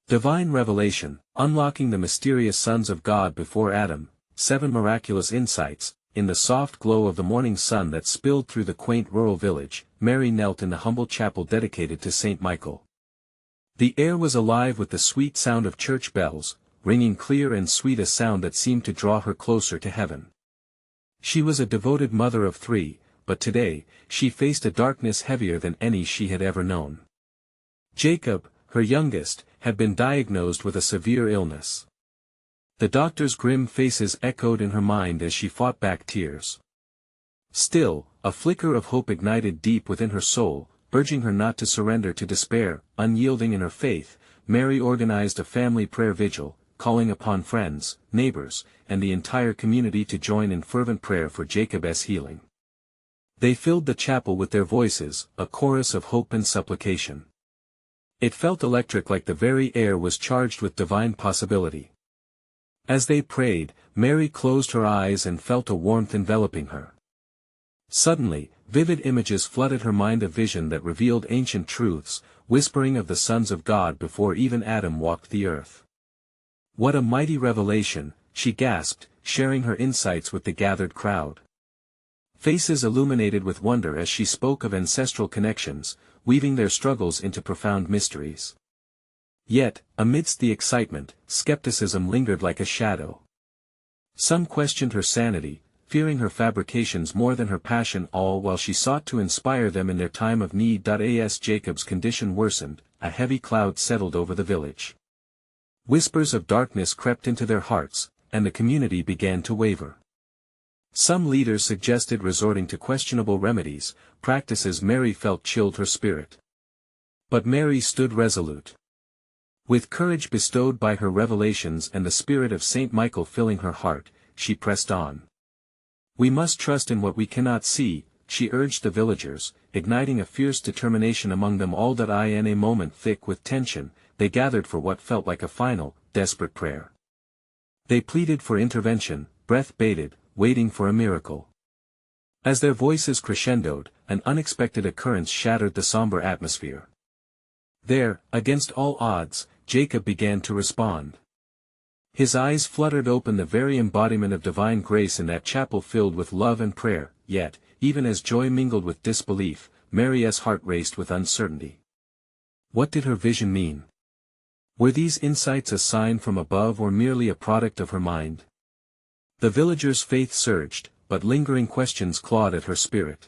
Divine Revelation, Unlocking the Mysterious Sons of God Before Adam, 7 Miraculous Insights. In the soft glow of the morning sun that spilled through the quaint rural village, Mary knelt in the humble chapel dedicated to Saint Michael. The air was alive with the sweet sound of church bells, ringing clear and sweet, a sound that seemed to draw her closer to heaven. She was a devoted mother of 3, but today, she faced a darkness heavier than any she had ever known. Jacob, her youngest, had been diagnosed with a severe illness. The doctor's grim faces echoed in her mind as she fought back tears. Still, a flicker of hope ignited deep within her soul, urging her not to surrender to despair. Unyielding in her faith, Mary organized a family prayer vigil, calling upon friends, neighbors, and the entire community to join in fervent prayer for Jacob's healing. They filled the chapel with their voices, a chorus of hope and supplication. It felt electric, like the very air was charged with divine possibility. As they prayed, Mary closed her eyes and felt a warmth enveloping her. Suddenly, vivid images flooded her mind, a vision that revealed ancient truths, whispering of the sons of God before even Adam walked the earth. What a mighty revelation, she gasped, sharing her insights with the gathered crowd. Faces illuminated with wonder as she spoke of ancestral connections, weaving their struggles into profound mysteries. Yet, amidst the excitement, skepticism lingered like a shadow. Some questioned her sanity, fearing her fabrications more than her passion, all while she sought to inspire them in their time of need. As Jacob's condition worsened, a heavy cloud settled over the village. Whispers of darkness crept into their hearts, and the community began to waver. Some leaders suggested resorting to questionable remedies, practices Mary felt chilled her spirit. But Mary stood resolute. With courage bestowed by her revelations and the spirit of Saint Michael filling her heart, she pressed on. We must trust in what we cannot see, she urged the villagers, igniting a fierce determination among them all. In a moment thick with tension, they gathered for what felt like a final, desperate prayer. They pleaded for intervention, breath bated, waiting for a miracle. As their voices crescendoed, an unexpected occurrence shattered the somber atmosphere. There, against all odds, Jacob began to respond. His eyes fluttered open, the very embodiment of divine grace in that chapel filled with love and prayer. Yet, even as joy mingled with disbelief, Mary's heart raced with uncertainty. What did her vision mean? Were these insights a sign from above or merely a product of her mind? The villagers' faith surged, but lingering questions clawed at her spirit.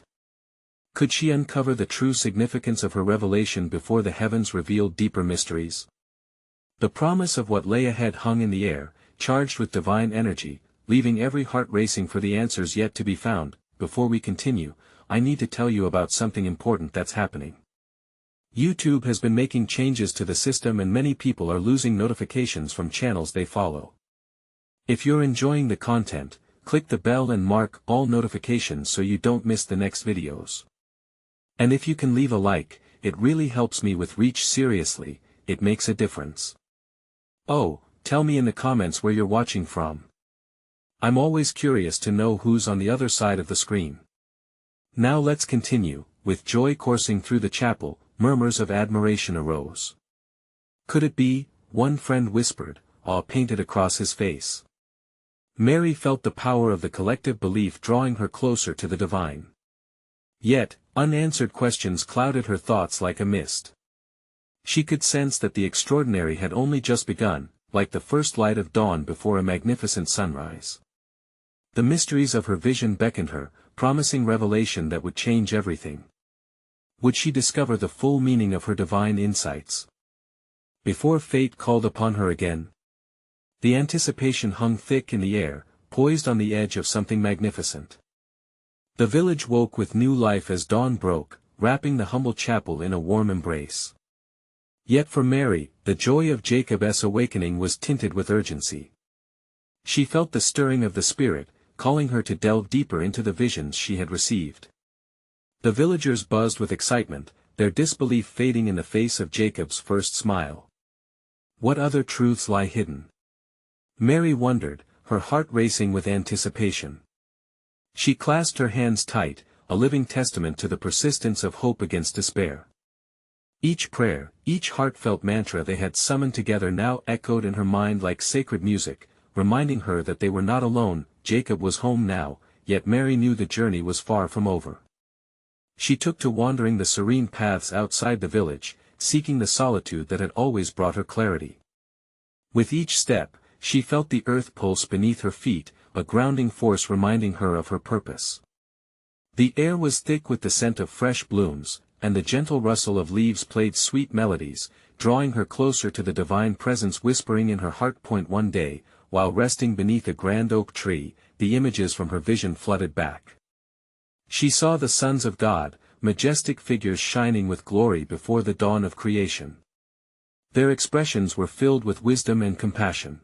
Could she uncover the true significance of her revelation before the heavens revealed deeper mysteries? The promise of what lay ahead hung in the air, charged with divine energy, leaving every heart racing for the answers yet to be found. Before we continue, I need to tell you about something important that's happening. YouTube has been making changes to the system, and many people are losing notifications from channels they follow. If you're enjoying the content, click the bell and mark all notifications so you don't miss the next videos. And if you can leave a like, it really helps me with reach. Seriously, it makes a difference. Oh, tell me in the comments where you're watching from. I'm always curious to know who's on the other side of the screen. Now let's continue. With joy coursing through the chapel, murmurs of admiration arose. Could it be? One friend whispered, awe painted across his face. Mary felt the power of the collective belief drawing her closer to the divine. Yet, unanswered questions clouded her thoughts like a mist. She could sense that the extraordinary had only just begun, like the first light of dawn before a magnificent sunrise. The mysteries of her vision beckoned her, promising revelation that would change everything. Would she discover the full meaning of her divine insights before fate called upon her again? The anticipation hung thick in the air, poised on the edge of something magnificent. The village woke with new life as dawn broke, wrapping the humble chapel in a warm embrace. Yet for Mary, the joy of Jacob's awakening was tinted with urgency. She felt the stirring of the Spirit, calling her to delve deeper into the visions she had received. The villagers buzzed with excitement, their disbelief fading in the face of Jacob's first smile. What other truths lie hidden? Mary wondered, her heart racing with anticipation. She clasped her hands tight, a living testament to the persistence of hope against despair. Each prayer, each heartfelt mantra they had summoned together now echoed in her mind like sacred music, reminding her that they were not alone. Jacob was home now, yet Mary knew the journey was far from over. She took to wandering the serene paths outside the village, seeking the solitude that had always brought her clarity. With each step, she felt the earth pulse beneath her feet, a grounding force reminding her of her purpose. The air was thick with the scent of fresh blooms, and the gentle rustle of leaves played sweet melodies, drawing her closer to the divine presence whispering in her heart. One day, while resting beneath a grand oak tree, the images from her vision flooded back. She saw the sons of God, majestic figures shining with glory before the dawn of creation. Their expressions were filled with wisdom and compassion.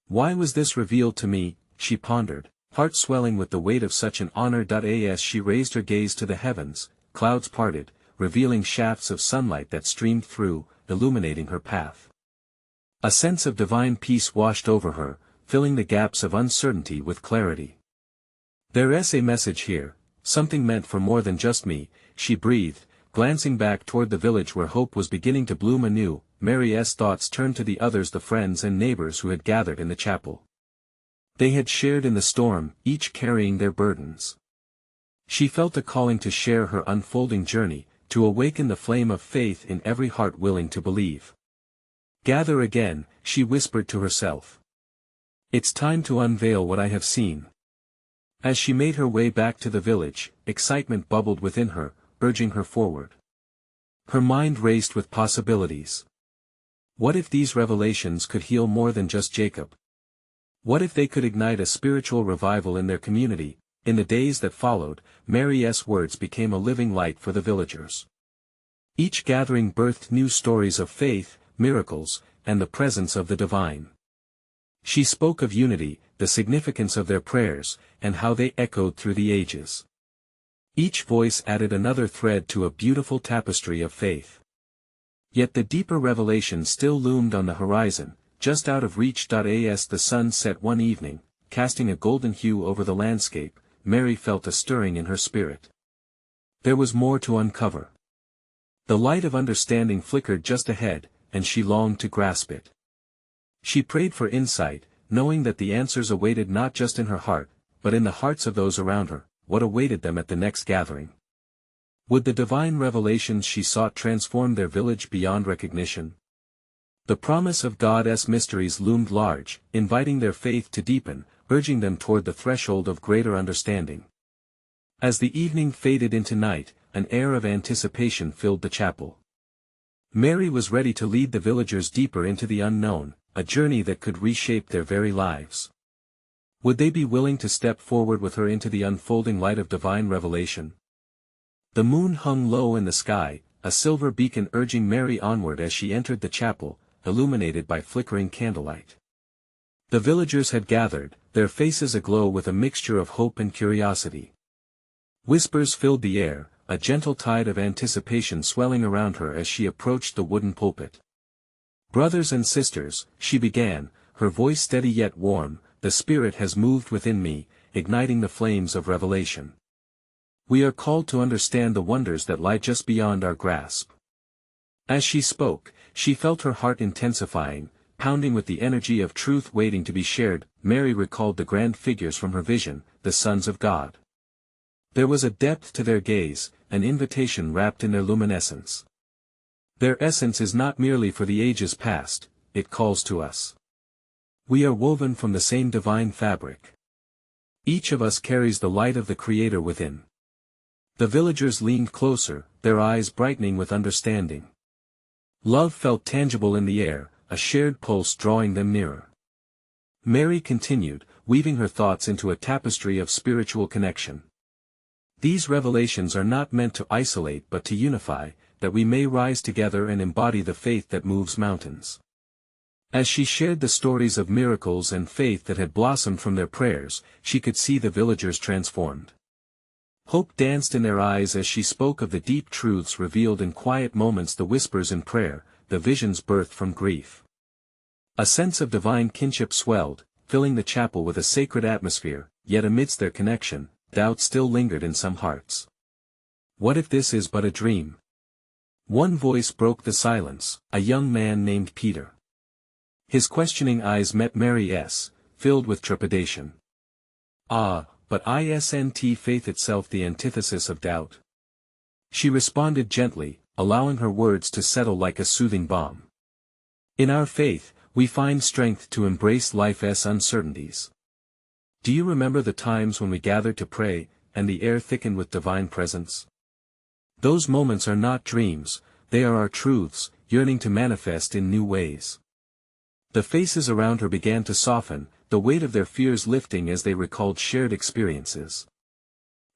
Why was this revealed to me, she pondered, heart swelling with the weight of such an honor. As she raised her gaze to the heavens, clouds parted, revealing shafts of sunlight that streamed through, illuminating her path. A sense of divine peace washed over her, filling the gaps of uncertainty with clarity. There's a message here, something meant for more than just me, she breathed, glancing back toward the village where hope was beginning to bloom anew. Mary's thoughts turned to the others, the friends and neighbors who had gathered in the chapel. They had shared in the storm, each carrying their burdens. She felt a calling to share her unfolding journey, to awaken the flame of faith in every heart willing to believe. Gather again, she whispered to herself. It's time to unveil what I have seen. As she made her way back to the village, excitement bubbled within her, urging her forward. Her mind raced with possibilities. What if these revelations could heal more than just Jacob? What if they could ignite a spiritual revival in their community? In the days that followed, Mary's words became a living light for the villagers. Each gathering birthed new stories of faith, miracles, and the presence of the divine. She spoke of unity, the significance of their prayers, and how they echoed through the ages. Each voice added another thread to a beautiful tapestry of faith. Yet the deeper revelation still loomed on the horizon, just out of reach. As the sun set one evening, casting a golden hue over the landscape, Mary felt a stirring in her spirit. There was more to uncover. The light of understanding flickered just ahead, and she longed to grasp it. She prayed for insight, knowing that the answers awaited not just in her heart, but in the hearts of those around her. What awaited them at the next gathering? Would the divine revelations she sought transform their village beyond recognition? The promise of God's mysteries loomed large, inviting their faith to deepen, urging them toward the threshold of greater understanding. As the evening faded into night, an air of anticipation filled the chapel. Mary was ready to lead the villagers deeper into the unknown, a journey that could reshape their very lives. Would they be willing to step forward with her into the unfolding light of divine revelation? The moon hung low in the sky, a silver beacon urging Mary onward as she entered the chapel, illuminated by flickering candlelight. The villagers had gathered, their faces aglow with a mixture of hope and curiosity. Whispers filled the air, a gentle tide of anticipation swelling around her as she approached the wooden pulpit. Brothers and sisters, she began, her voice steady yet warm, the Spirit has moved within me, igniting the flames of revelation. We are called to understand the wonders that lie just beyond our grasp. As she spoke, she felt her heart intensifying, pounding with the energy of truth waiting to be shared. Mary recalled the grand figures from her vision, the sons of God. There was a depth to their gaze, an invitation wrapped in their luminescence. Their essence is not merely for the ages past, it calls to us. We are woven from the same divine fabric. Each of us carries the light of the Creator within. The villagers leaned closer, their eyes brightening with understanding. Love felt tangible in the air, a shared pulse drawing them nearer. Mary continued, weaving her thoughts into a tapestry of spiritual connection. These revelations are not meant to isolate but to unify, that we may rise together and embody the faith that moves mountains. As she shared the stories of miracles and faith that had blossomed from their prayers, she could see the villagers transformed. Hope danced in their eyes as she spoke of the deep truths revealed in quiet moments, the whispers in prayer, the visions birthed from grief. A sense of divine kinship swelled, filling the chapel with a sacred atmosphere, yet amidst their connection, doubt still lingered in some hearts. What if this is but a dream? One voice broke the silence, a young man named Peter. His questioning eyes met Mary's, filled with trepidation. "Ah, but isn't faith itself the antithesis of doubt?" She responded gently, allowing her words to settle like a soothing balm. "In our faith, we find strength to embrace life's uncertainties. Do you remember the times when we gathered to pray, and the air thickened with divine presence? Those moments are not dreams, they are our truths, yearning to manifest in new ways." The faces around her began to soften, the weight of their fears lifting as they recalled shared experiences.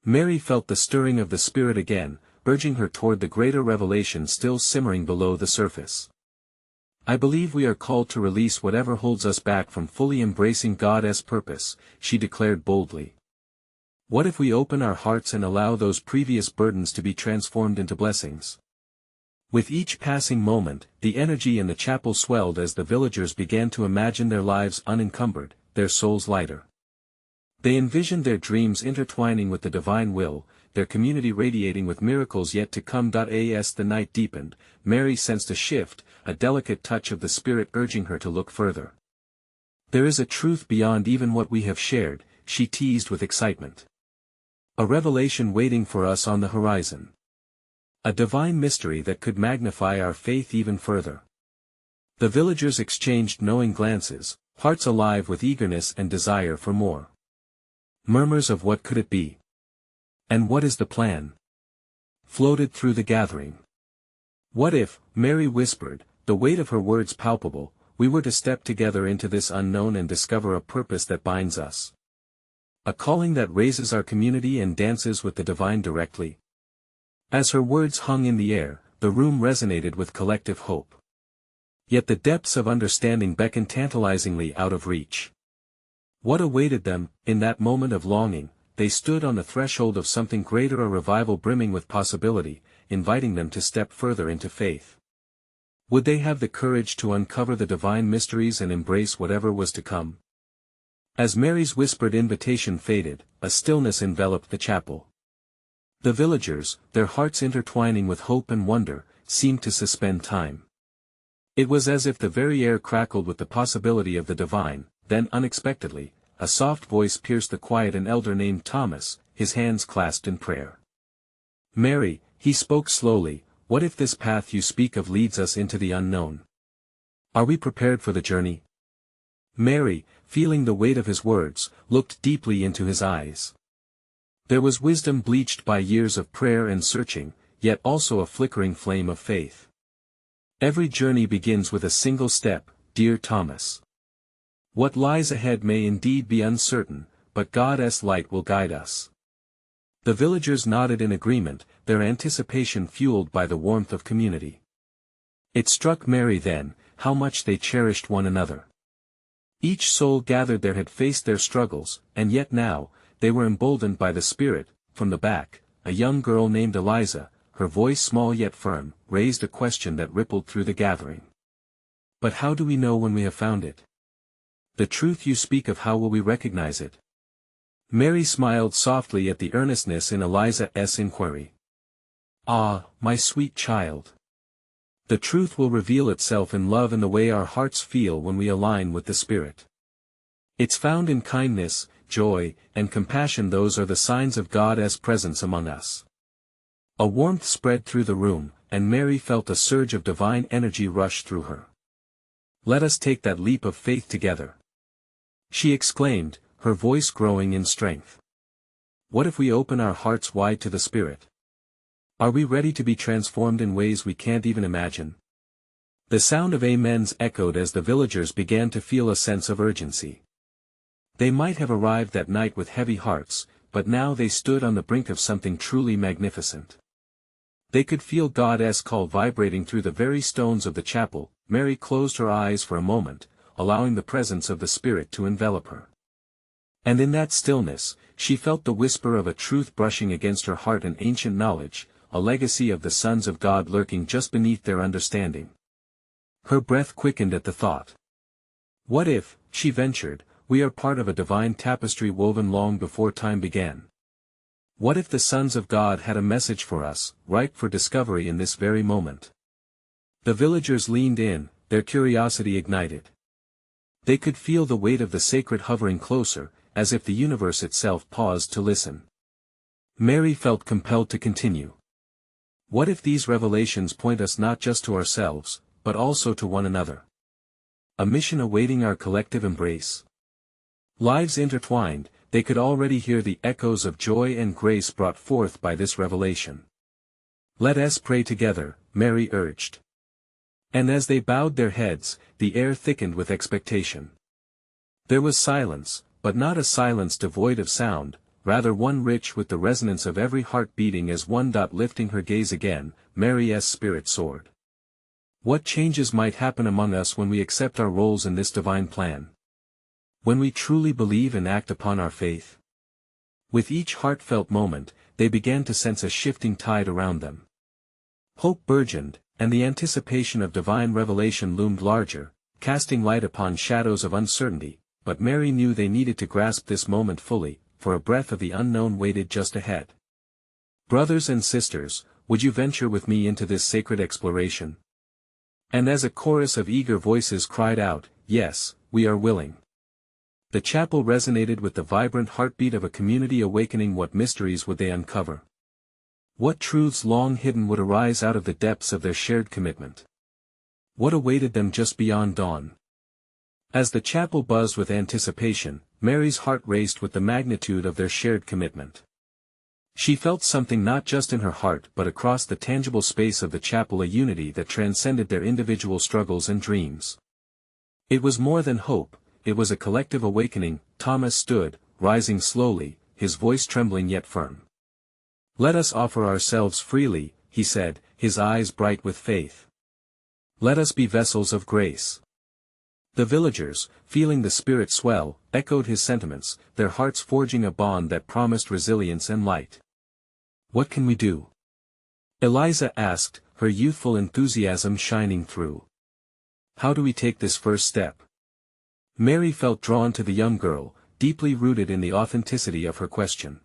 Mary felt the stirring of the Spirit again, urging her toward the greater revelation still simmering below the surface. "I believe we are called to release whatever holds us back from fully embracing God's purpose," she declared boldly. "What if we open our hearts and allow those previous burdens to be transformed into blessings?" With each passing moment, the energy in the chapel swelled as the villagers began to imagine their lives unencumbered, their souls lighter. They envisioned their dreams intertwining with the divine will, their community radiating with miracles yet to come. As the night deepened, Mary sensed a shift, a delicate touch of the Spirit urging her to look further. "There is a truth beyond even what we have shared," she teased with excitement. "A revelation waiting for us on the horizon. A divine mystery that could magnify our faith even further." The villagers exchanged knowing glances, hearts alive with eagerness and desire for more. Murmurs of "what could it be? And what is the plan?" floated through the gathering. "What if," Mary whispered, the weight of her words palpable, "we were to step together into this unknown and discover a purpose that binds us? A calling that raises our community and dances with the divine directly?" As her words hung in the air, the room resonated with collective hope. Yet the depths of understanding beckoned tantalizingly out of reach. What awaited them? In that moment of longing, they stood on the threshold of something greater, a revival brimming with possibility, inviting them to step further into faith. Would they have the courage to uncover the divine mysteries and embrace whatever was to come? As Mary's whispered invitation faded, a stillness enveloped the chapel. The villagers, their hearts intertwining with hope and wonder, seemed to suspend time. It was as if the very air crackled with the possibility of the divine. Then unexpectedly, a soft voice pierced the quiet. An elder named Thomas, his hands clasped in prayer. "Mary," he spoke slowly, "what if this path you speak of leads us into the unknown? Are we prepared for the journey?" Mary, feeling the weight of his words, looked deeply into his eyes. There was wisdom bleached by years of prayer and searching, yet also a flickering flame of faith. "Every journey begins with a single step, dear Thomas. What lies ahead may indeed be uncertain, but God's light will guide us." The villagers nodded in agreement, their anticipation fueled by the warmth of community. It struck Mary then, how much they cherished one another. Each soul gathered there had faced their struggles, and yet now, they were emboldened by the Spirit. From the back, a young girl named Eliza, her voice small yet firm, raised a question that rippled through the gathering. "But how do we know when we have found it? The truth you speak of, how will we recognize it?" Mary smiled softly at the earnestness in Eliza's inquiry. "Ah, my sweet child. The truth will reveal itself in love and the way our hearts feel when we align with the Spirit. It's found in kindness, joy, and compassion. Those are the signs of God's presence among us." A warmth spread through the room, and Mary felt a surge of divine energy rush through her. "Let us take that leap of faith together," she exclaimed, her voice growing in strength. "What if we open our hearts wide to the Spirit? Are we ready to be transformed in ways we can't even imagine?" The sound of amens echoed as the villagers began to feel a sense of urgency. They might have arrived that night with heavy hearts, but now they stood on the brink of something truly magnificent. They could feel God's call vibrating through the very stones of the chapel. Mary closed her eyes for a moment, allowing the presence of the Spirit to envelop her. And in that stillness, she felt the whisper of a truth brushing against her heart, an ancient knowledge, a legacy of the sons of God lurking just beneath their understanding. Her breath quickened at the thought. "What if," she ventured, "we are part of a divine tapestry woven long before time began? What if the sons of God had a message for us, ripe for discovery in this very moment? The villagers leaned in, their curiosity ignited. They could feel the weight of the sacred hovering closer, as if the universe itself paused to listen. Mary felt compelled to continue. What if these revelations point us not just to ourselves, but also to one another? A mission awaiting our collective embrace. Lives intertwined, they could already hear the echoes of joy and grace brought forth by this revelation. "Let us pray together," Mary urged. And as they bowed their heads, the air thickened with expectation. There was silence, but not a silence devoid of sound, rather one rich with the resonance of every heart beating as one. Lifting her gaze again, Mary's spirit soared. What changes might happen among us when we accept our roles in this divine plan? When we truly believe and act upon our faith? With each heartfelt moment, they began to sense a shifting tide around them. Hope burgeoned, and the anticipation of divine revelation loomed larger, casting light upon shadows of uncertainty, but Mary knew they needed to grasp this moment fully, for a breath of the unknown waited just ahead. "Brothers and sisters, would you venture with me into this sacred exploration?" And as a chorus of eager voices cried out, "Yes, we are willing," the chapel resonated with the vibrant heartbeat of a community awakening. What mysteries would they uncover? What truths long hidden would arise out of the depths of their shared commitment? What awaited them just beyond dawn? As the chapel buzzed with anticipation, Mary's heart raced with the magnitude of their shared commitment. She felt something not just in her heart but across the tangible space of the chapel, a unity that transcended their individual struggles and dreams. It was more than hope, it was a collective awakening. Thomas stood, rising slowly, his voice trembling yet firm. "Let us offer ourselves freely," he said, his eyes bright with faith. "Let us be vessels of grace." The villagers, feeling the spirit swell, echoed his sentiments, their hearts forging a bond that promised resilience and light. "What can we do?" Eliza asked, her youthful enthusiasm shining through. "How do we take this first step?" Mary felt drawn to the young girl, deeply rooted in the authenticity of her question.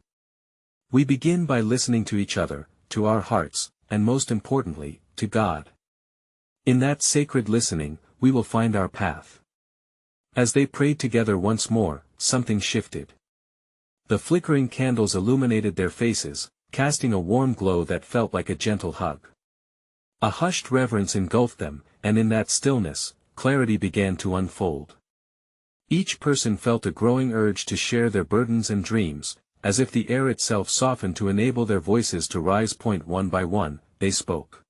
"We begin by listening to each other, to our hearts, and most importantly, to God. In that sacred listening, we will find our path." As they prayed together once more, something shifted. The flickering candles illuminated their faces, casting a warm glow that felt like a gentle hug. A hushed reverence engulfed them, and in that stillness, clarity began to unfold. Each person felt a growing urge to share their burdens and dreams, as if the air itself softened to enable their voices to rise. One by one, they spoke.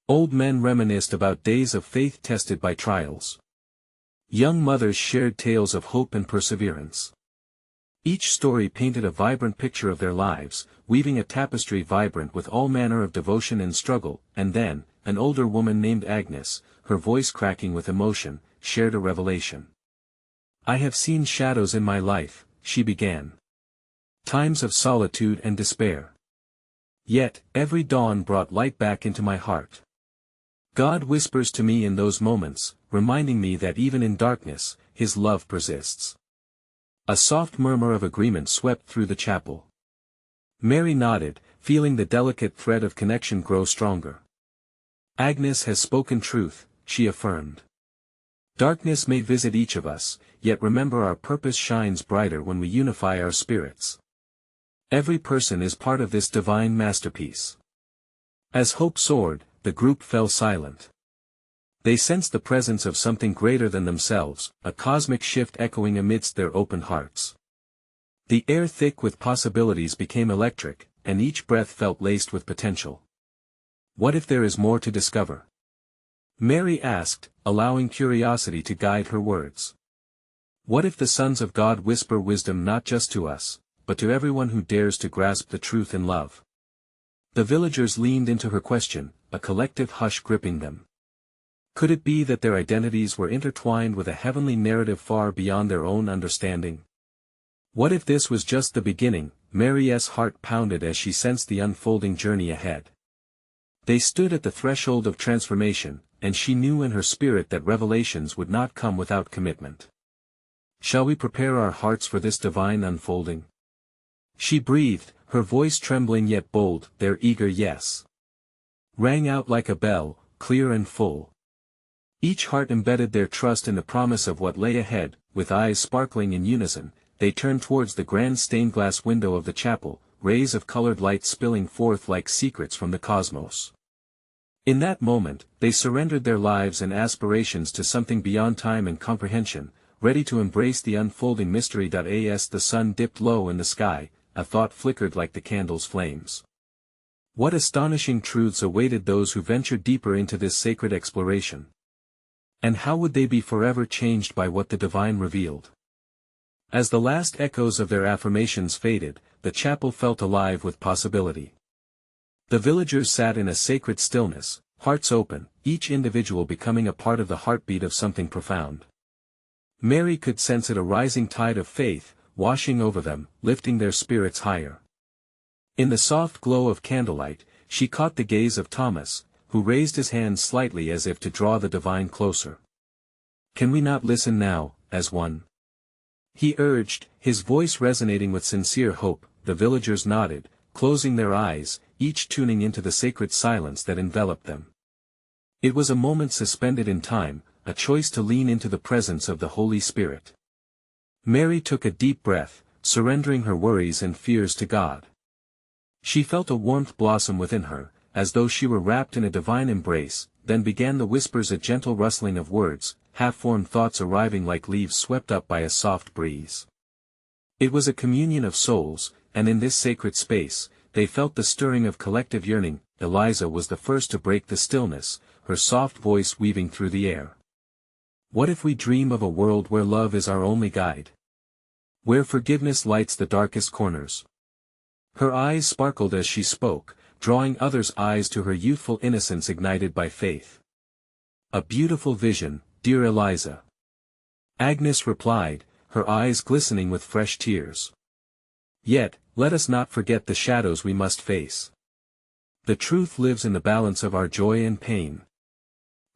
Old men reminisced about days of faith tested by trials. Young mothers shared tales of hope and perseverance. Each story painted a vibrant picture of their lives, weaving a tapestry vibrant with all manner of devotion and struggle. And then, an older woman named Agnes, her voice cracking with emotion, shared a revelation. "I have seen shadows in my life," she began. "Times of solitude and despair. Yet, every dawn brought light back into my heart. God whispers to me in those moments, reminding me that even in darkness, His love persists." A soft murmur of agreement swept through the chapel. Mary nodded, feeling the delicate thread of connection grow stronger. "Agnes has spoken truth," she affirmed. "Darkness may visit each of us, yet remember our purpose shines brighter when we unify our spirits. Every person is part of this divine masterpiece." As hope soared, the group fell silent. They sensed the presence of something greater than themselves, a cosmic shift echoing amidst their open hearts. The air thick with possibilities became electric, and each breath felt laced with potential. "What if there is more to discover?" Mary asked, allowing curiosity to guide her words. "What if the sons of God whisper wisdom not just to us, but to everyone who dares to grasp the truth in love?" The villagers leaned into her question, a collective hush gripping them. Could it be that their identities were intertwined with a heavenly narrative far beyond their own understanding? What if this was just the beginning? Mary's heart pounded as she sensed the unfolding journey ahead. They stood at the threshold of transformation, and she knew in her spirit that revelations would not come without commitment. Shall we prepare our hearts for this divine unfolding? She breathed, her voice trembling yet bold, their eager yes rang out like a bell, clear and full. Each heart embedded their trust in the promise of what lay ahead. With eyes sparkling in unison, they turned towards the grand stained-glass window of the chapel, rays of colored light spilling forth like secrets from the cosmos. In that moment, they surrendered their lives and aspirations to something beyond time and comprehension, ready to embrace the unfolding mystery. As the sun dipped low in the sky, a thought flickered like the candle's flames. What astonishing truths awaited those who ventured deeper into this sacred exploration? And how would they be forever changed by what the divine revealed? As the last echoes of their affirmations faded, the chapel felt alive with possibility. The villagers sat in a sacred stillness, hearts open, each individual becoming a part of the heartbeat of something profound. Mary could sense it, a rising tide of faith, washing over them, lifting their spirits higher. In the soft glow of candlelight, she caught the gaze of Thomas, who raised his hand slightly as if to draw the divine closer. "Can we not listen now, as one?" he urged, his voice resonating with sincere hope. The villagers nodded, closing their eyes, each tuning into the sacred silence that enveloped them. It was a moment suspended in time, a choice to lean into the presence of the Holy Spirit. Mary took a deep breath, surrendering her worries and fears to God. She felt a warmth blossom within her, as though she were wrapped in a divine embrace. Then began the whispers, a gentle rustling of words, half-formed thoughts arriving like leaves swept up by a soft breeze. It was a communion of souls, and in this sacred space, they felt the stirring of collective yearning. Eliza was the first to break the stillness, her soft voice weaving through the air. "What if we dream of a world where love is our only guide? Where forgiveness lights the darkest corners?" Her eyes sparkled as she spoke, drawing others' eyes to her youthful innocence ignited by faith. "A beautiful vision, dear Eliza," Agnes replied, her eyes glistening with fresh tears. "Yet, let us not forget the shadows we must face. The truth lives in the balance of our joy and pain."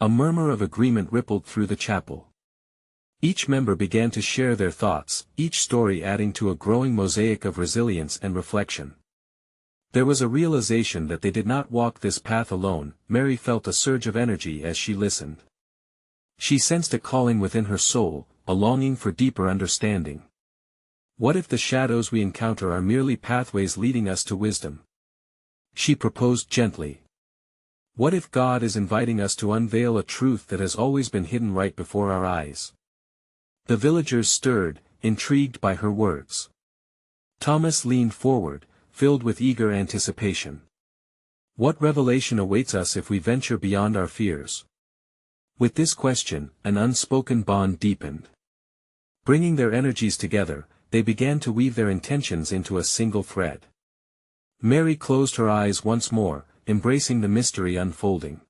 A murmur of agreement rippled through the chapel. Each member began to share their thoughts, each story adding to a growing mosaic of resilience and reflection. There was a realization that they did not walk this path alone. Mary felt a surge of energy as she listened. She sensed a calling within her soul, a longing for deeper understanding. What if the shadows we encounter are merely pathways leading us to wisdom? She proposed gently. What if God is inviting us to unveil a truth that has always been hidden right before our eyes? The villagers stirred, intrigued by her words. Thomas leaned forward, filled with eager anticipation. What revelation awaits us if we venture beyond our fears? With this question, an unspoken bond deepened. Bringing their energies together, they began to weave their intentions into a single thread. Mary closed her eyes once more, embracing the mystery unfolding.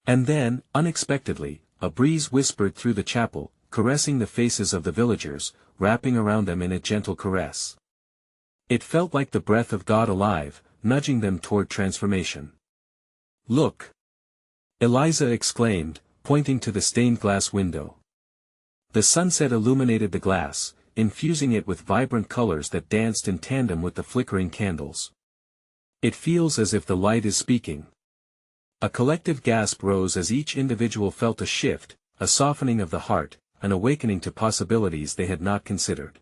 And then, unexpectedly, a breeze whispered through the chapel, caressing the faces of the villagers, wrapping around them in a gentle caress. It felt like the breath of God alive, nudging them toward transformation. "Look!" Eliza exclaimed, pointing to the stained-glass window. The sunset illuminated the glass, infusing it with vibrant colors that danced in tandem with the flickering candles. "It feels as if the light is speaking." A collective gasp rose as each individual felt a shift, a softening of the heart, an awakening to possibilities they had not considered.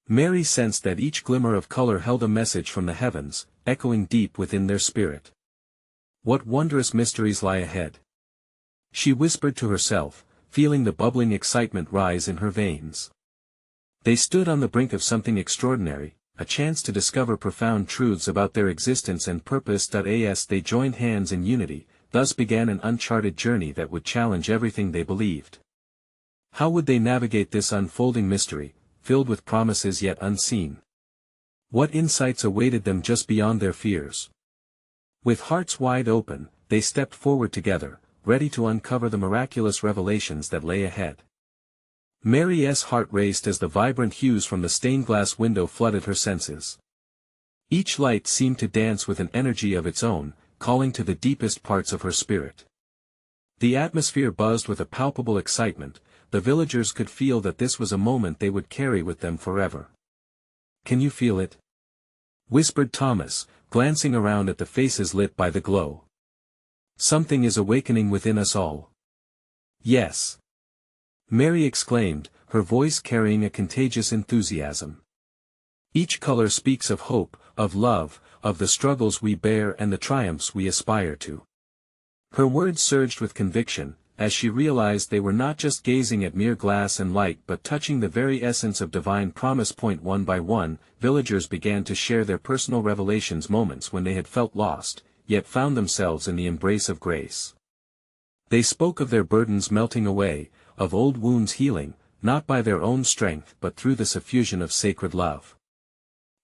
Mary sensed that each glimmer of color held a message from the heavens, echoing deep within their spirit. What wondrous mysteries lie ahead? She whispered to herself, feeling the bubbling excitement rise in her veins. They stood on the brink of something extraordinary, a chance to discover profound truths about their existence and purpose. As they joined hands in unity, thus began an uncharted journey that would challenge everything they believed. How would they navigate this unfolding mystery, filled with promises yet unseen? What insights awaited them just beyond their fears? With hearts wide open, they stepped forward together, ready to uncover the miraculous revelations that lay ahead. Mary's heart raced as the vibrant hues from the stained-glass window flooded her senses. Each light seemed to dance with an energy of its own, calling to the deepest parts of her spirit. The atmosphere buzzed with a palpable excitement. The villagers could feel that this was a moment they would carry with them forever. "Can you feel it?" whispered Thomas, glancing around at the faces lit by the glow. Something is awakening within us all. Yes. Mary exclaimed, her voice carrying a contagious enthusiasm. Each color speaks of hope, of love, of the struggles we bear and the triumphs we aspire to. Her words surged with conviction, as she realized they were not just gazing at mere glass and light but touching the very essence of divine promise. One by one, villagers began to share their personal revelations, moments when they had felt lost, yet found themselves in the embrace of grace. They spoke of their burdens melting away, of old wounds healing, not by their own strength but through the suffusion of sacred love.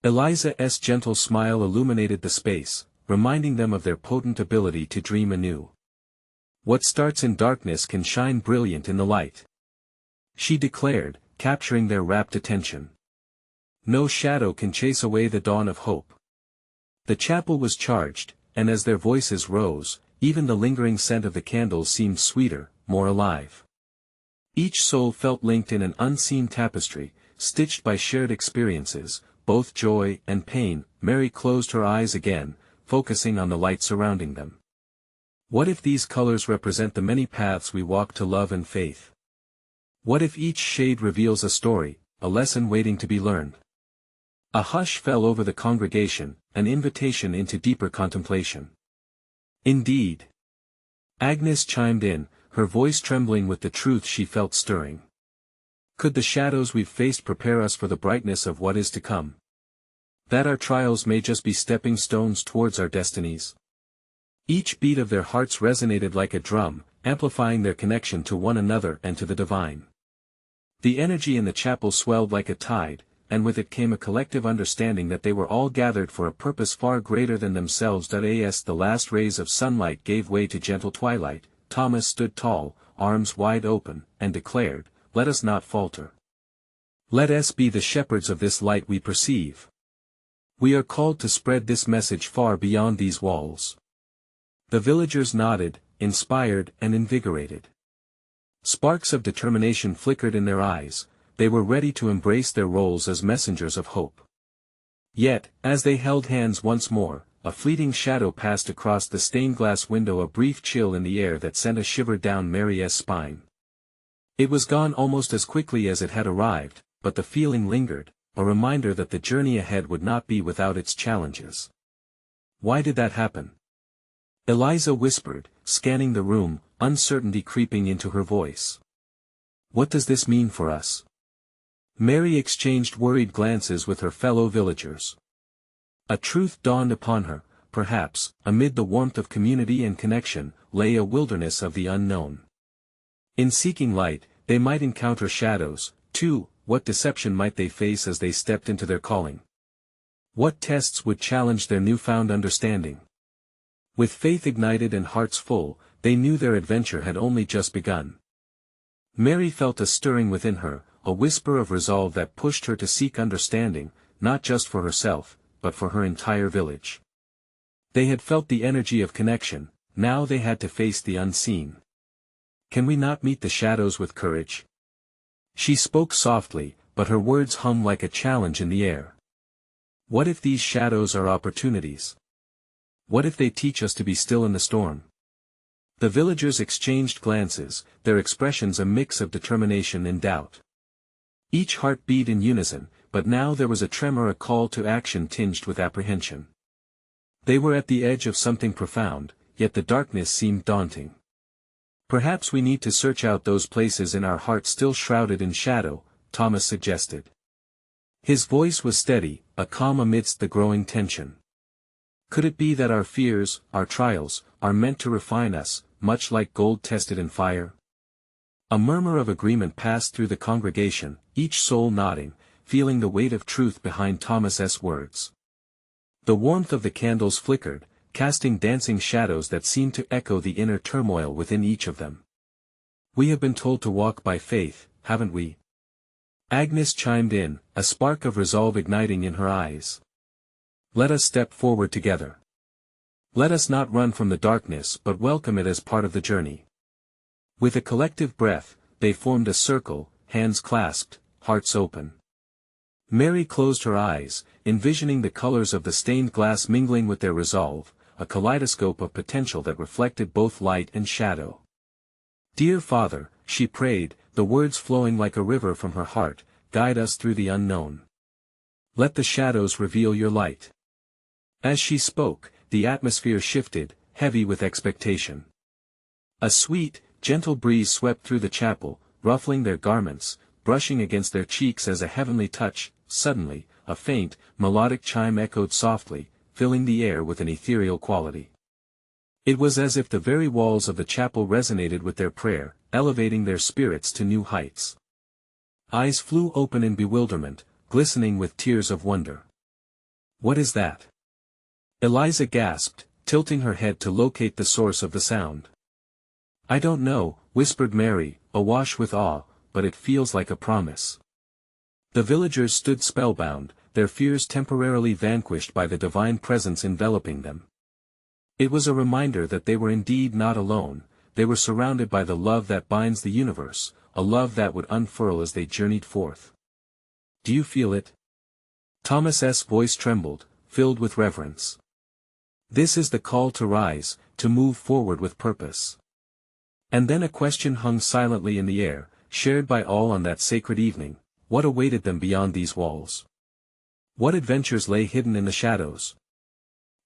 Eliza's gentle smile illuminated the space, reminding them of their potent ability to dream anew. What starts in darkness can shine brilliant in the light, she declared, capturing their rapt attention. No shadow can chase away the dawn of hope. The chapel was charged, and as their voices rose, even the lingering scent of the candles seemed sweeter, more alive. Each soul felt linked in an unseen tapestry, stitched by shared experiences, both joy and pain. Mary closed her eyes again, focusing on the light surrounding them. What if these colors represent the many paths we walk to love and faith? What if each shade reveals a story, a lesson waiting to be learned? A hush fell over the congregation, an invitation into deeper contemplation. Indeed. Agnes chimed in, her voice trembling with the truth she felt stirring. Could the shadows we've faced prepare us for the brightness of what is to come? That our trials may just be stepping stones towards our destinies? Each beat of their hearts resonated like a drum, amplifying their connection to one another and to the divine. The energy in the chapel swelled like a tide, and with it came a collective understanding that they were all gathered for a purpose far greater than themselves. As the last rays of sunlight gave way to gentle twilight, Thomas stood tall, arms wide open, and declared, "Let us not falter. Let us be the shepherds of this light we perceive. We are called to spread this message far beyond these walls." The villagers nodded, inspired and invigorated. Sparks of determination flickered in their eyes, they were ready to embrace their roles as messengers of hope. Yet, as they held hands once more, a fleeting shadow passed across the stained-glass window, a brief chill in the air that sent a shiver down Mary's spine. It was gone almost as quickly as it had arrived, but the feeling lingered, a reminder that the journey ahead would not be without its challenges. Why did that happen? Eliza whispered, scanning the room, uncertainty creeping into her voice. What does this mean for us? Mary exchanged worried glances with her fellow villagers. A truth dawned upon her, perhaps, amid the warmth of community and connection, lay a wilderness of the unknown. In seeking light, they might encounter shadows, too. What deception might they face as they stepped into their calling? What tests would challenge their newfound understanding? With faith ignited and hearts full, they knew their adventure had only just begun. Mary felt a stirring within her, a whisper of resolve that pushed her to seek understanding, not just for herself, but for her entire village. They had felt the energy of connection, now they had to face the unseen. Can we not meet the shadows with courage? She spoke softly, but her words hung like a challenge in the air. What if these shadows are opportunities? What if they teach us to be still in the storm? The villagers exchanged glances, their expressions a mix of determination and doubt. Each heart beat in unison, but now there was a tremor, a call to action tinged with apprehension. They were at the edge of something profound, yet the darkness seemed daunting. Perhaps we need to search out those places in our hearts still shrouded in shadow, Thomas suggested. His voice was steady, a calm amidst the growing tension. Could it be that our fears, our trials, are meant to refine us, much like gold tested in fire? A murmur of agreement passed through the congregation, each soul nodding, feeling the weight of truth behind Thomas's words. The warmth of the candles flickered, casting dancing shadows that seemed to echo the inner turmoil within each of them. We have been told to walk by faith, haven't we? Agnes chimed in, a spark of resolve igniting in her eyes. Let us step forward together. Let us not run from the darkness but welcome it as part of the journey. With a collective breath, they formed a circle, hands clasped, hearts open. Mary closed her eyes, envisioning the colors of the stained glass mingling with their resolve, a kaleidoscope of potential that reflected both light and shadow. "Dear Father," she prayed, the words flowing like a river from her heart, "guide us through the unknown. Let the shadows reveal your light." As she spoke, the atmosphere shifted, heavy with expectation. A sweet, gentle breeze swept through the chapel, ruffling their garments, brushing against their cheeks as a heavenly touch. Suddenly, a faint, melodic chime echoed softly, filling the air with an ethereal quality. It was as if the very walls of the chapel resonated with their prayer, elevating their spirits to new heights. Eyes flew open in bewilderment, glistening with tears of wonder. "What is that?" Eliza gasped, tilting her head to locate the source of the sound. "I don't know," whispered Mary, awash with awe, "but it feels like a promise." The villagers stood spellbound, their fears temporarily vanquished by the divine presence enveloping them. It was a reminder that they were indeed not alone, they were surrounded by the love that binds the universe, a love that would unfurl as they journeyed forth. "Do you feel it?" Thomas's voice trembled, filled with reverence. "This is the call to rise, to move forward with purpose." And then a question hung silently in the air, shared by all on that sacred evening: what awaited them beyond these walls? What adventures lay hidden in the shadows?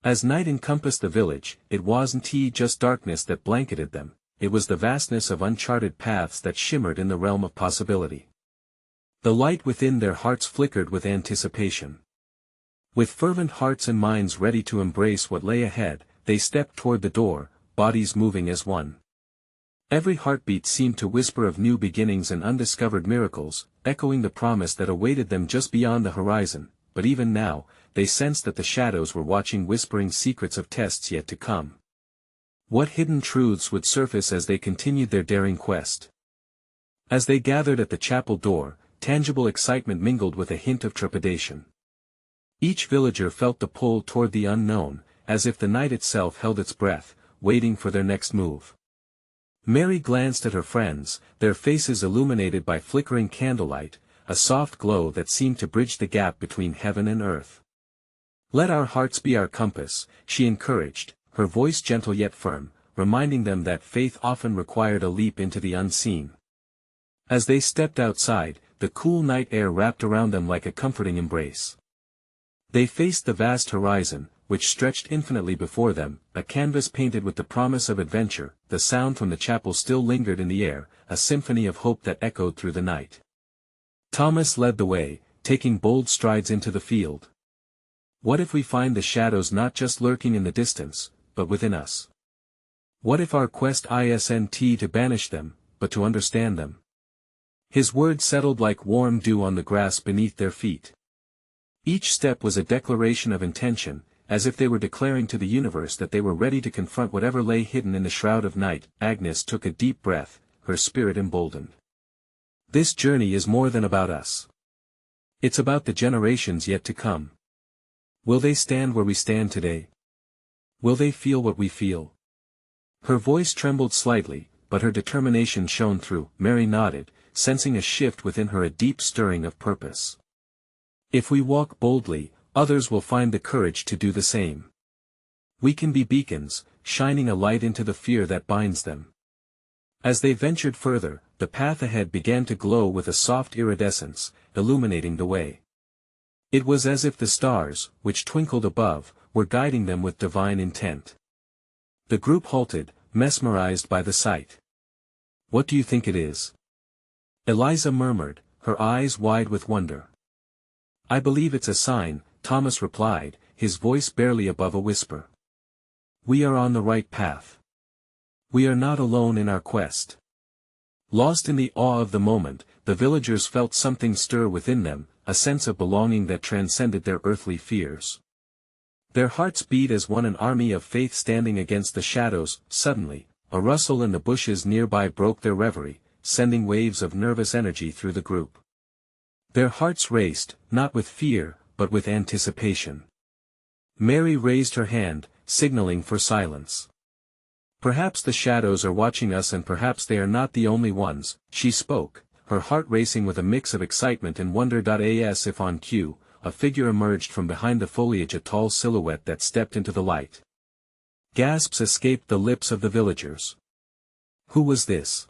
As night encompassed the village, it wasn't just darkness that blanketed them, it was the vastness of uncharted paths that shimmered in the realm of possibility. The light within their hearts flickered with anticipation. With fervent hearts and minds ready to embrace what lay ahead, they stepped toward the door, bodies moving as one. Every heartbeat seemed to whisper of new beginnings and undiscovered miracles, echoing the promise that awaited them just beyond the horizon. But even now, they sensed that the shadows were watching, whispering secrets of tests yet to come. What hidden truths would surface as they continued their daring quest? As they gathered at the chapel door, tangible excitement mingled with a hint of trepidation. Each villager felt the pull toward the unknown, as if the night itself held its breath, waiting for their next move. Mary glanced at her friends, their faces illuminated by flickering candlelight, a soft glow that seemed to bridge the gap between heaven and earth. "Let our hearts be our compass," she encouraged, her voice gentle yet firm, reminding them that faith often required a leap into the unseen. As they stepped outside, the cool night air wrapped around them like a comforting embrace. They faced the vast horizon, which stretched infinitely before them, a canvas painted with the promise of adventure. The sound from the chapel still lingered in the air, a symphony of hope that echoed through the night. Thomas led the way, taking bold strides into the field. "What if we find the shadows not just lurking in the distance, but within us? What if our quest isn't to banish them, but to understand them?" His words settled like warm dew on the grass beneath their feet. Each step was a declaration of intention, as if they were declaring to the universe that they were ready to confront whatever lay hidden in the shroud of night. Agnes took a deep breath, her spirit emboldened. "This journey is more than about us. It's about the generations yet to come. Will they stand where we stand today? Will they feel what we feel?" Her voice trembled slightly, but her determination shone through. Mary nodded, sensing a shift within her, a deep stirring of purpose. "If we walk boldly, others will find the courage to do the same. We can be beacons, shining a light into the fear that binds them." As they ventured further, the path ahead began to glow with a soft iridescence, illuminating the way. It was as if the stars, which twinkled above, were guiding them with divine intent. The group halted, mesmerized by the sight. "What do you think it is?" Eliza murmured, her eyes wide with wonder. "I believe it's a sign," Thomas replied, his voice barely above a whisper. "We are on the right path. We are not alone in our quest." Lost in the awe of the moment, the villagers felt something stir within them, a sense of belonging that transcended their earthly fears. Their hearts beat as one, an army of faith standing against the shadows. Suddenly, a rustle in the bushes nearby broke their reverie, sending waves of nervous energy through the group. Their hearts raced, not with fear, but with anticipation. Mary raised her hand, signaling for silence. "Perhaps the shadows are watching us, and perhaps they are not the only ones," she spoke, her heart racing with a mix of excitement and wonder. As if on cue, a figure emerged from behind the foliage, a tall silhouette that stepped into the light. Gasps escaped the lips of the villagers. Who was this?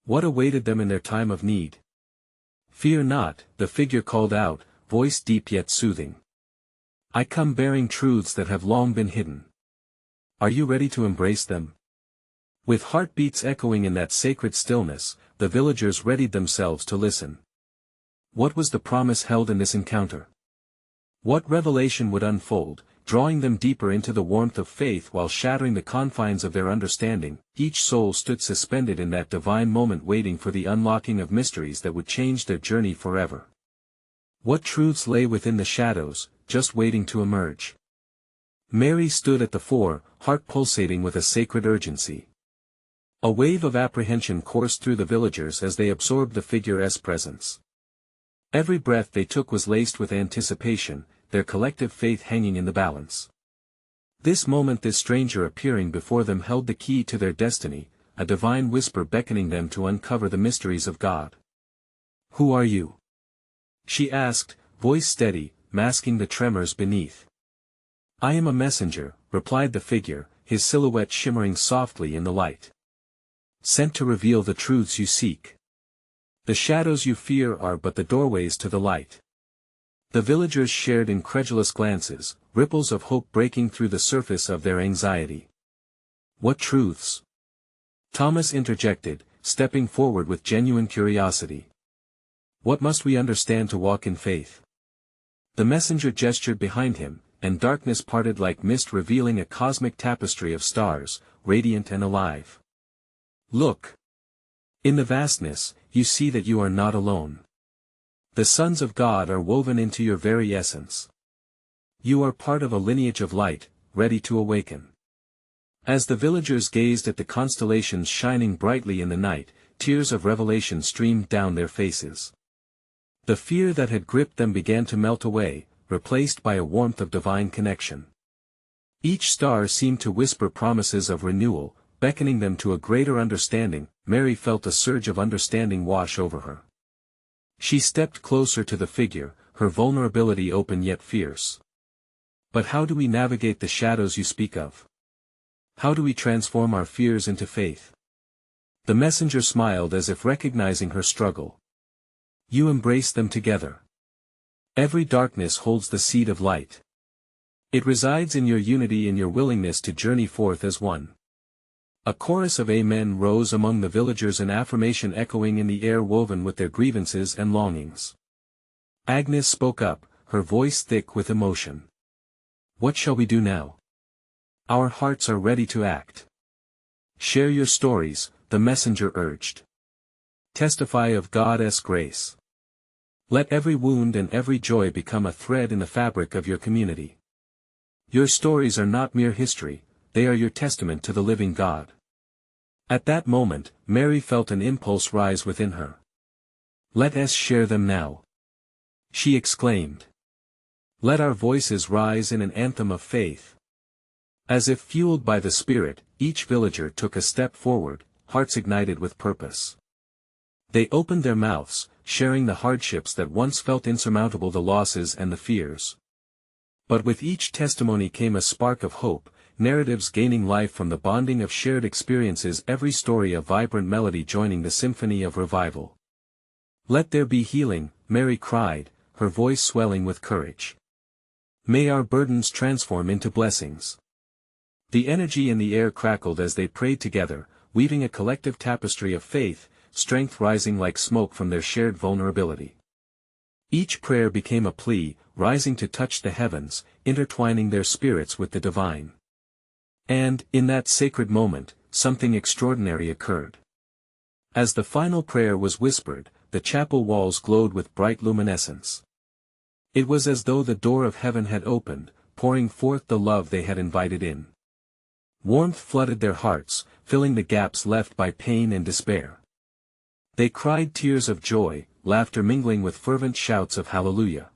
What awaited them in their time of need? Fear not, the figure called out, voice deep yet soothing. I come bearing truths that have long been hidden. Are you ready to embrace them? With heartbeats echoing in that sacred stillness, the villagers readied themselves to listen. What was the promise held in this encounter? What revelation would unfold, drawing them deeper into the warmth of faith while shattering the confines of their understanding? Each soul stood suspended in that divine moment, waiting for the unlocking of mysteries that would change their journey forever. What truths lay within the shadows, just waiting to emerge? Mary stood at the fore, heart pulsating with a sacred urgency. A wave of apprehension coursed through the villagers as they absorbed the figure's presence. Every breath they took was laced with anticipation, their collective faith hanging in the balance. This moment, this stranger appearing before them, held the key to their destiny, a divine whisper beckoning them to uncover the mysteries of God. Who are you? She asked, voice steady, masking the tremors beneath. I am a messenger, replied the figure, his silhouette shimmering softly in the light. Sent to reveal the truths you seek. The shadows you fear are but the doorways to the light. The villagers shared incredulous glances, ripples of hope breaking through the surface of their anxiety. What truths? Thomas interjected, stepping forward with genuine curiosity. What must we understand to walk in faith? The messenger gestured behind him, and darkness parted like mist, revealing a cosmic tapestry of stars, radiant and alive. Look. In the vastness, you see that you are not alone. The sons of God are woven into your very essence. You are part of a lineage of light, ready to awaken. As the villagers gazed at the constellations shining brightly in the night, tears of revelation streamed down their faces. The fear that had gripped them began to melt away, replaced by a warmth of divine connection. Each star seemed to whisper promises of renewal, beckoning them to a greater understanding. Mary felt a surge of understanding wash over her. She stepped closer to the figure, her vulnerability open yet fierce. But how do we navigate the shadows you speak of? How do we transform our fears into faith? The messenger smiled as if recognizing her struggle. You embrace them together. Every darkness holds the seed of light. It resides in your unity, in your willingness to journey forth as one. A chorus of amen rose among the villagers, an affirmation echoing in the air, woven with their grievances and longings. Agnes spoke up, her voice thick with emotion. What shall we do now? Our hearts are ready to act. Share your stories, the messenger urged. Testify of God's grace. Let every wound and every joy become a thread in the fabric of your community. Your stories are not mere history, they are your testament to the living God. At that moment, Mary felt an impulse rise within her. Let us share them now. She exclaimed. Let our voices rise in an anthem of faith. As if fueled by the Spirit, each villager took a step forward, hearts ignited with purpose. They opened their mouths, sharing the hardships that once felt insurmountable, the losses and the fears. But with each testimony came a spark of hope, narratives gaining life from the bonding of shared experiences, every story a vibrant melody joining the symphony of revival. Let there be healing, Mary cried, her voice swelling with courage. May our burdens transform into blessings. The energy in the air crackled as they prayed together, weaving a collective tapestry of faith, strength rising like smoke from their shared vulnerability. Each prayer became a plea, rising to touch the heavens, intertwining their spirits with the divine. And, in that sacred moment, something extraordinary occurred. As the final prayer was whispered, the chapel walls glowed with bright luminescence. It was as though the door of heaven had opened, pouring forth the love they had invited in. Warmth flooded their hearts, filling the gaps left by pain and despair. They cried tears of joy, laughter mingling with fervent shouts of hallelujah.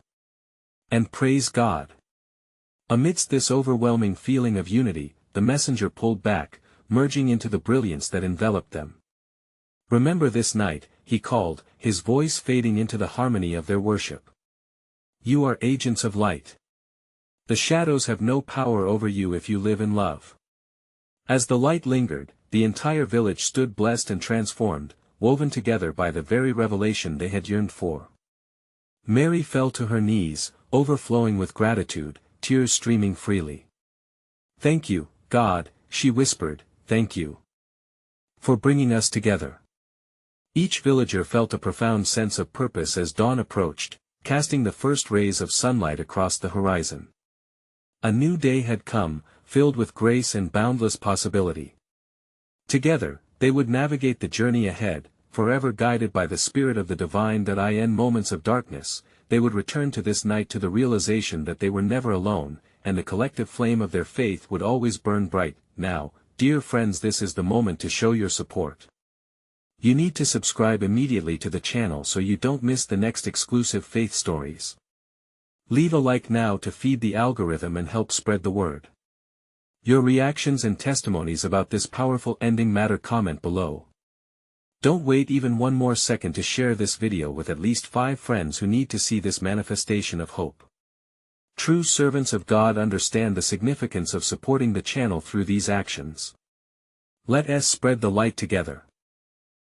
And praise God. Amidst this overwhelming feeling of unity, the messenger pulled back, merging into the brilliance that enveloped them. Remember this night, he called, his voice fading into the harmony of their worship. You are agents of light. The shadows have no power over you if you live in love. As the light lingered, the entire village stood blessed and transformed, woven together by the very revelation they had yearned for. Mary fell to her knees, overflowing with gratitude, tears streaming freely. Thank you, God, she whispered, thank you for bringing us together. Each villager felt a profound sense of purpose as dawn approached, casting the first rays of sunlight across the horizon. A new day had come, filled with grace and boundless possibility. Together, they would navigate the journey ahead, forever guided by the Spirit of the Divine. That in moments of darkness, they would return to this night to the realization that they were never alone, and the collective flame of their faith would always burn bright. Now, dear friends, this is the moment to show your support. You need to subscribe immediately to the channel so you don't miss the next exclusive faith stories. Leave a like now to feed the algorithm and help spread the word. Your reactions and testimonies about this powerful ending matter. Comment below. Don't wait even one more second to share this video with at least 5 friends who need to see this manifestation of hope. True servants of God understand the significance of supporting the channel through these actions. Let us spread the light together.